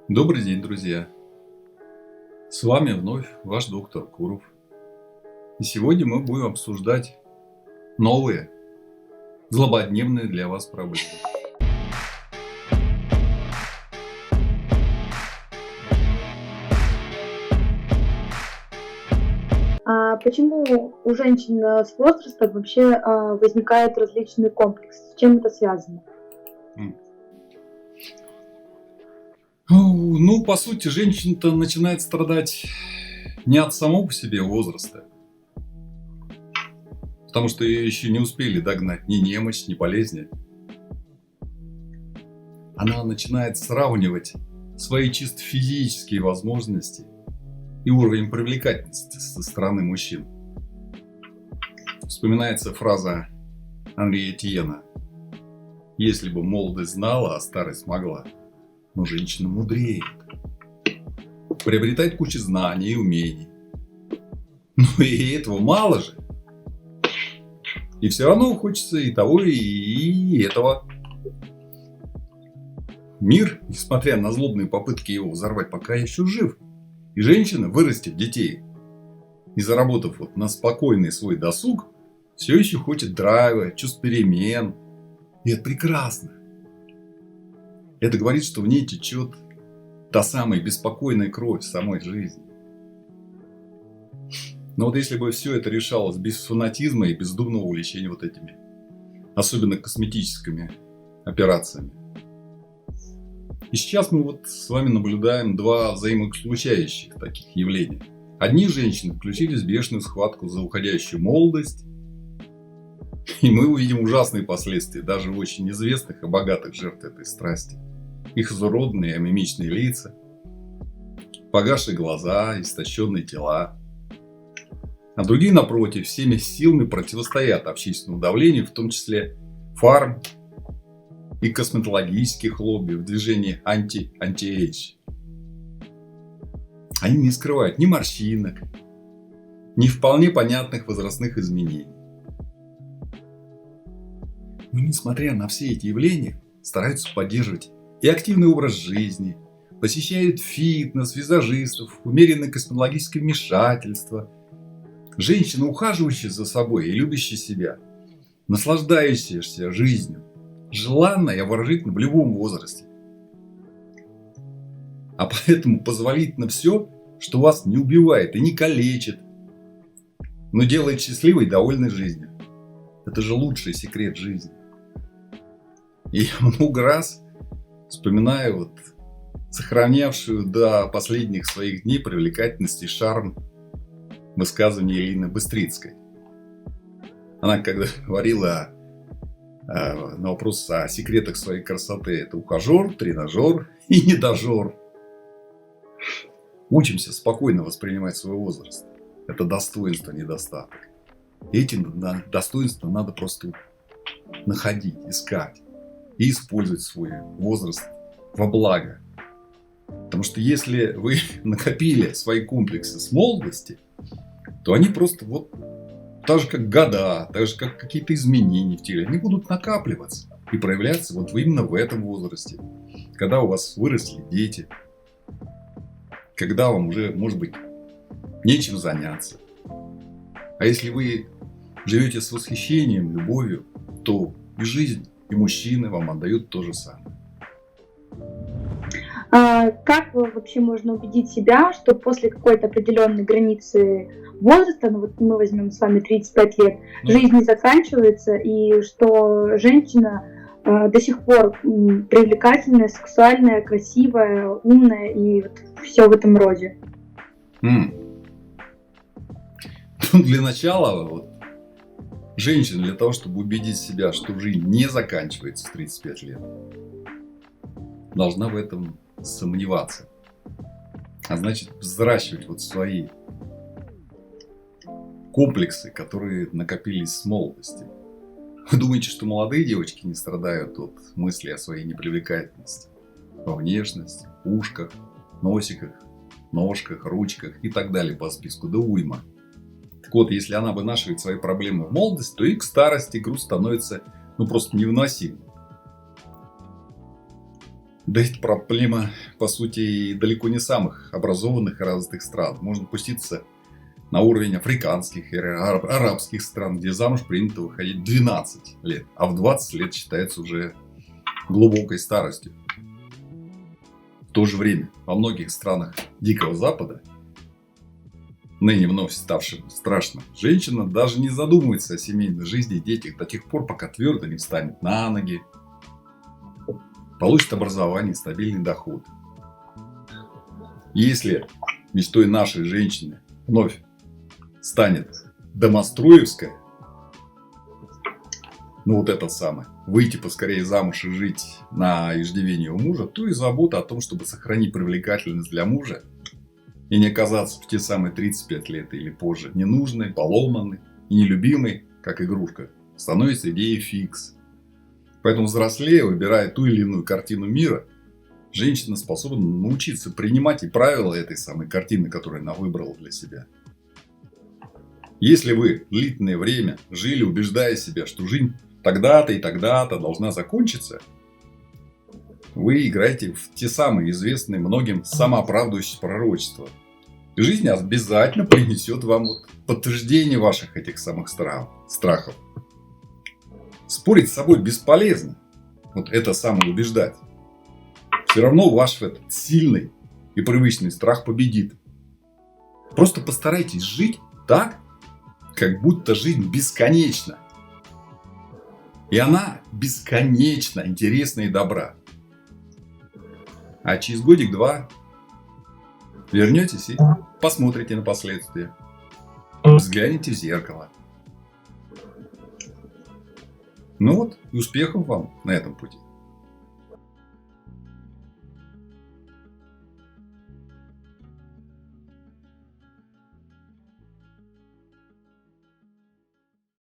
Добрый день, друзья! С вами вновь ваш доктор Куров. И сегодня мы будем обсуждать новые, злободневные для вас проблемы. А почему у женщин с возрастом вообще возникают различные комплексы? С чем это связано? Ну, по сути, женщина-то начинает страдать не от самого по себе возраста, потому что ее еще не успели догнать ни немощь, ни болезни. Она начинает сравнивать свои чисто физические возможности и уровень привлекательности со стороны мужчин. Вспоминается фраза Анри Этьена: «Если бы молодость знала, а старость могла». Но женщина мудреет, приобретает кучу знаний и умений. Но и этого мало же. И все равно хочется и того, и этого. Мир, несмотря на злобные попытки его взорвать, пока еще жив. И женщина, вырастив детей и заработав на спокойный свой досуг, все еще хочет драйва, чувств перемен. И это прекрасно. Это говорит, что в ней течет та самая беспокойная кровь самой жизни. Но вот если бы все это решалось без фанатизма и бездумного увлечения вот этими, особенно косметическими операциями. И сейчас мы вот с вами наблюдаем два взаимоисключающих таких явления. Одни женщины включились в бешеную схватку за уходящую молодость, и мы увидим ужасные последствия даже у очень известных и богатых жертв этой страсти. Их изуродованные амимичные лица, погасшие глаза, истощенные тела. А другие, напротив, всеми силами противостоят общественному давлению, в том числе фарм и косметологических лобби в движении анти-эйдж. Они не скрывают ни морщинок, ни вполне понятных возрастных изменений. Но несмотря на все эти явления, стараются поддерживать и активный образ жизни, посещают фитнес, визажистов, умеренное косметологическое вмешательство. Женщина, ухаживающая за собой и любящая себя, наслаждающаяся жизнью, желанная и обворожительна в любом возрасте. А поэтому позволительно все, что вас не убивает и не калечит, но делает счастливой и довольной жизнью. Это же лучший секрет жизни. И я много раз вспоминаю сохранявшую до последних своих дней привлекательность и шарм высказывания Элины Быстрицкой. Она когда говорила на вопрос о секретах своей красоты: это ухажер, тренажер и недожор. Учимся спокойно воспринимать свой возраст. Это достоинство, недостаток. Эти достоинства надо просто находить, искать и использовать свой возраст во благо. Потому что если вы накопили свои комплексы с молодости, то они просто так же как года, так же как какие-то изменения в теле, они будут накапливаться и проявляться именно в этом возрасте. Когда у вас выросли дети, когда вам уже, может быть, нечем заняться. А если вы живете с восхищением, любовью, то и жизнь, и мужчины вам отдают то же самое. Как вообще можно убедить себя, что после какой-то определенной границы возраста, мы возьмем с вами 35 лет, жизнь не заканчивается, и что женщина до сих пор привлекательная, сексуальная, красивая, умная и все в этом роде? Для начала, женщина для того, чтобы убедить себя, что жизнь не заканчивается в 35 лет, должна в этом сомневаться. А значит, взращивать свои комплексы, которые накопились с молодости. Вы думаете, что молодые девочки не страдают от мысли о своей непривлекательности? Во внешности, ушках, носиках, ножках, ручках и так далее по списку, да уйма. Так вот, если она вынашивает свои проблемы в молодости, то и к старости груз становится просто невыносимым. Да это проблема, по сути, далеко не самых образованных и развитых стран. Можно пуститься на уровень африканских и арабских стран, где замуж принято выходить 12 лет, а в 20 лет считается уже глубокой старостью. В то же время во многих странах Дикого Запада, ныне вновь ставшим страшным, женщина даже не задумывается о семейной жизни и детях до тех пор, пока твердо не встанет на ноги, получит образование и стабильный доход. Если мечтой нашей женщины вновь станет домостроевская, ну вот это самое, выйти поскорее замуж и жить на иждивении у мужа, то и забота о том, чтобы сохранить привлекательность для мужа и не оказаться в те самые 35 лет или позже ненужной, поломанной и нелюбимой, как игрушка, становится идеей фикс. Поэтому взрослея, выбирая ту или иную картину мира, женщина способна научиться принимать и правила этой самой картины, которую она выбрала для себя. Если вы длительное время жили, убеждая себя, что жизнь тогда-то и тогда-то должна закончиться, вы играете в те самые известные многим самооправдывающие пророчества. И жизнь обязательно принесет вам подтверждение ваших этих самых страхов. Спорить с собой бесполезно. Вот это самоубеждать. Все равно ваш этот сильный и привычный страх победит. Просто постарайтесь жить так, как будто жизнь бесконечна. И она бесконечно интересна и добра. А через годик-два вернетесь и посмотрите на последствия. Взгляните в зеркало. Ну вот, и успехов вам на этом пути.